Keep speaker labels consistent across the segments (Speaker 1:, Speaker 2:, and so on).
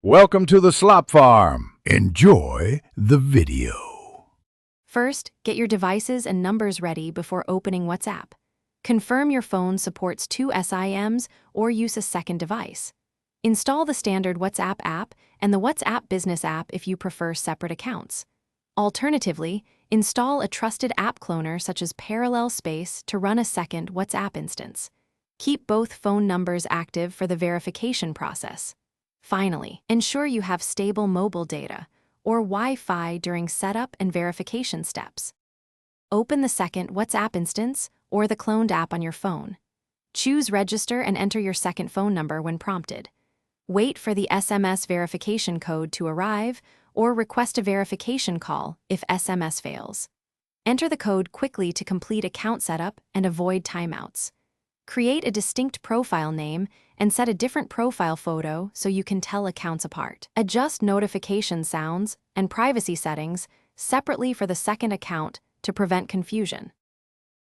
Speaker 1: Welcome to the Slop Farm. Enjoy the video.
Speaker 2: First, get your devices and numbers ready before opening WhatsApp. Confirm your phone supports 2 SIMs or use a second device. Install the standard WhatsApp app and the WhatsApp Business app if you prefer separate accounts. Alternatively, install a trusted app cloner such as Parallel Space to run a second WhatsApp instance. Keep both phone numbers active for the verification process. Finally, ensure you have stable mobile data or Wi-Fi during setup and verification steps. Open the second WhatsApp instance or the cloned app on your phone. Choose Register and enter your second phone number when prompted. Wait for the SMS verification code to arrive or request a verification call if SMS fails. Enter the code quickly to complete account setup and avoid timeouts. Create a distinct profile name and set a different profile photo so you can tell accounts apart. Adjust notification sounds and privacy settings separately for the second account to prevent confusion.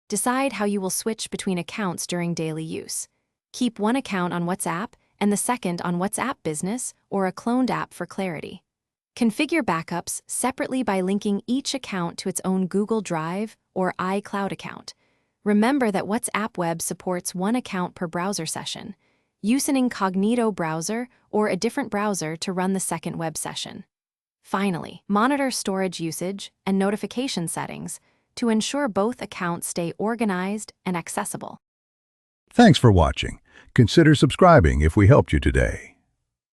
Speaker 2: Decide how you will switch between accounts during daily use. Keep one account on WhatsApp and the second on WhatsApp Business or a cloned app for clarity. Configure backups separately by linking each account to its own Google Drive or iCloud account. Remember that WhatsApp Web supports one account per browser session. Use an incognito browser or a different browser to run the second web session. Finally, monitor storage usage and notification settings to ensure both accounts stay organized and accessible.
Speaker 1: Thanks for watching. Consider subscribing if we helped you today.